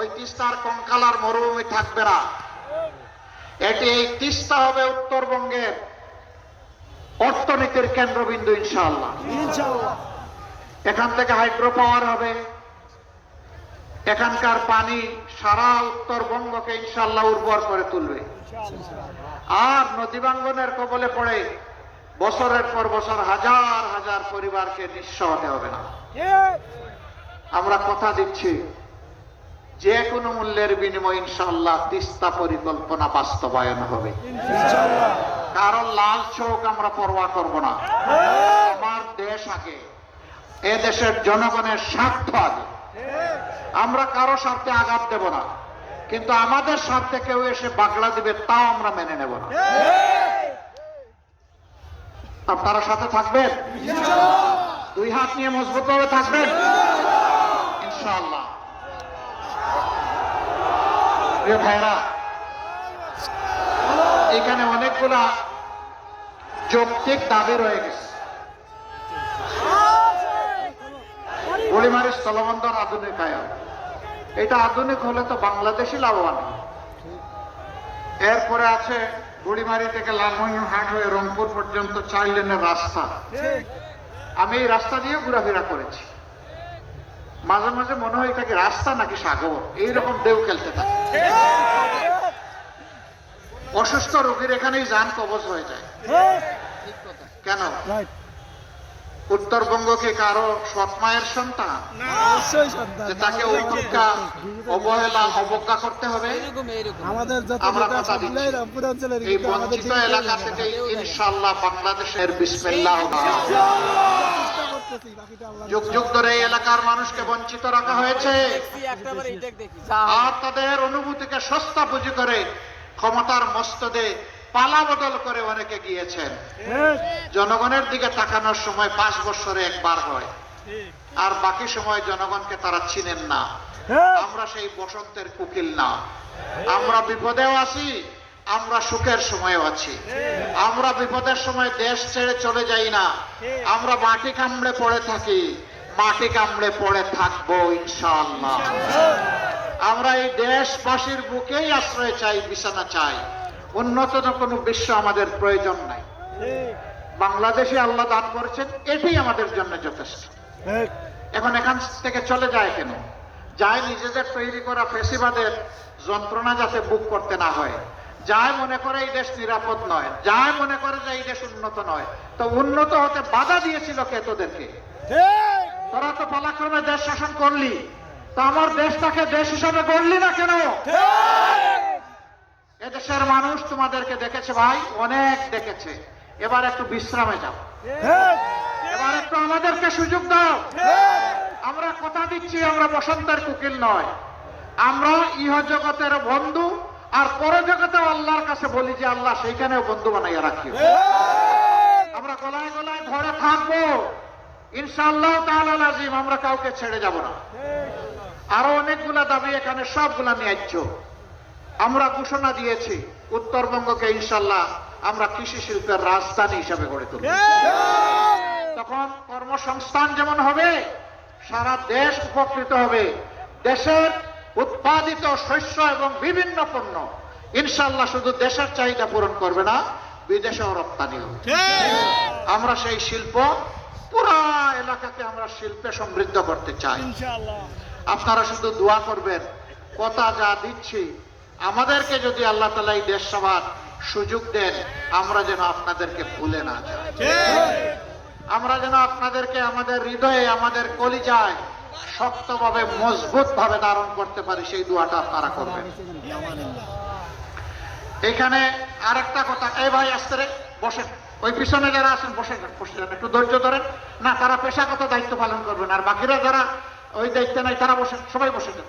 ওই তিস্তার কঙ্কালার মরুভূমি থাকবে না। এই তিস্তা হবে উত্তরবঙ্গের অর্থনীতির কেন্দ্রবিন্দু ইনশাআল্লাহ। এখান থেকে হাইড্রো পাওয়ার হবে, এখানকার পানি সারা উত্তরবঙ্গকে ইনশাআল্লাহ উর্বর করে তুলবে। আর নদীবাঙ্গনের কবলে পড়ে বছরের পর বছর হাজার হাজার পরিবারকে নিঃস্ব হতে হবে না। আমরা কথা দিচ্ছি যে কোনো মূল্যের বিনিময়ে ইনশাআল্লাহ তিস্তা পরিকল্পনা বাস্তবায়ন হবে। কারণ লাল চোখ আমরা পরোয়া করব না। আমার দেশ আগে, এ দেশের জনগণের স্বার্থ আগে। আমরা কারো স্বার্থে আঘাত দেব না, কিন্তু আমাদের স্বার্থে কেউ এসে বাগড়া দিবে তাও আমরা মেনে নেব না। আপনারা সাথে থাকবেন, দুই হাত নিয়ে মজবুত ভাবে থাকবেন ইনশাআল্লাহ। প্রিয় ভাইরা, এখানে অনেকগুলা যৌক্তিক দাবি রয়ে গেছে। বুড়িমারি স্থলবন্দর আধুনিকায়ন, এটা আধুনিক হলে তো বাংলাদেশই লাভবান। এরপরে আছে বুড়িমারি থেকে লালমনিরহাট হয়ে রংপুর পর্যন্ত 4 লেনের রাস্তা। আমি এই রাস্তা দিয়ে ঘোরাফেরা করেছি, মাঝে মাঝে মনে হয় এটাকে রাস্তা নাকি সাগর, এইরকম ঢেউ খেলতে থাকে। অসুস্থ রোগীর এখানেই যান কবজ হয়ে যায়। কেন? উত্তরবঙ্গ কি কারো সৎ মায়ের সন্তান যে তাকে উপেক্ষা, অবহেলা, অবজ্ঞা করতে হবে? আমরা কথা দিচ্ছি এই বঞ্চিত এলাকা থেকে ইনশাআল্লাহ বাংলাদেশের বিসমিল্লাহ। যুগ যুগ ধরে এই এলাকার মানুষকে বঞ্চিত রাখা হয়েছে, আর তাদের অনুভূতিকে সস্তা পুঁজি করে ক্ষমতার মস্তদে পালা বদল করে অনেকে গিয়েছেন। জনগণের দিকে তাকানোর সময় 5 বছরে একবার হয়, আর বাকি সময় জনগণকে তারা চিনেন না। আমরা সেই বসন্তের কুকিল না। আমরা বিপদেও আছি, আমরা সুখের সময়ও আছি। আমরা বিপদের সময় দেশ ছেড়ে চলে যাই না, আমরা মাটি কামড়ে পড়ে থাকি, মাটি কামড়ে পড়ে থাকবো ইনশাআল্লাহ। আমরা এই দেশবাসীর বুকেই আশ্রয় চাই, বিছানা চাই। উন্নত কোনো বিশ্ব আমাদের প্রয়োজন নাই। বাংলাদেশে আল্লাহ দান করেছেন, এটাই আমাদের জন্য যথেষ্ট। এখন এখান থেকে চলে যায় কেন? যায় নিজেদের তৈরি করা ফেসিবাদের যন্ত্রণা যাতে বুক করতে না হয়। যায় মনে করে এই দেশ নিরাপদ নয়, যায় মনে করে যে এই দেশ উন্নত নয়। তো উন্নত হতে বাধা দিয়েছিল কে তোদেরকে? তোরা তো পালাক্রমে দেশ শাসন করলি, তো আমার দেশটাকে দেশ হিসাবে গড়লি না কেন? এদেশের মানুষ তোমাদেরকে দেখেছে ভাই, অনেক দেখেছে। এবার একটু বিশ্রামে যাও, এবার একটু আমাদেরকে সুযোগ দাও। আমরা কথা দিচ্ছি, আমরা বসন্তের কুকিল নয়, আমরা ইহ জগতের বন্ধু, আর পরজগতেও আল্লাহর কাছে বলি যে আল্লাহ সেইখানেও বন্ধু বানাইয়া রাখি। আমরা গলায় গলায় ধরে থাকবো ইনশাআল্লাহ তাআলা লাজিম, আমরা কাউকে ছেড়ে যাব না। আরো অনেকগুলা দাবি এখানে, সবগুলা ন্যায্য। আমরা ঘোষণা দিয়েছি উত্তরবঙ্গকে ইনশাআল্লাহ আমরা কৃষি শিল্পের রাজধানী হিসাবে গড়ে তুলব। তখন কর্মসংস্থান যেমন হবে, সারা দেশ উপকৃত হবে। দেশের উৎপাদিত শস্য এবং বিভিন্ন পণ্য ইনশাআল্লাহ শুধু দেশের চাহিদা পূরণ করবে না, বিদেশেও রপ্তানি হবে। আমরা সেই শিল্প, পুরা এলাকাকে আমরা শিল্পে সমৃদ্ধ করতে চাই। আপনারা শুধু দোয়া করবেন, কথা যা দিচ্ছি আমাদেরকে যদি আল্লাহ তাআলা এই দেশ সভার সুযোগ দেন, আমরা যেন আপনাদেরকে ভুলে না যাই। আমরা যেন আপনাদেরকে আমাদের হৃদয়ে, আমাদের কলিজায় শক্তভাবে, মজবুত ভাবে ধারণ করতে পারি, সেই দোয়াটা আপনারা করবেন। এখানে আরেকটা কথা, এই ভাই আসতে রে, বসেন। ওই পিছনে যারা আছেন বসেন, একটু ধৈর্য ধরেন না, তারা পেশাগত দায়িত্ব পালন করবেন, আর বাকিরা যারা ওই দায়িত্ব নাই তারা বসেন, সবাই বসে যান।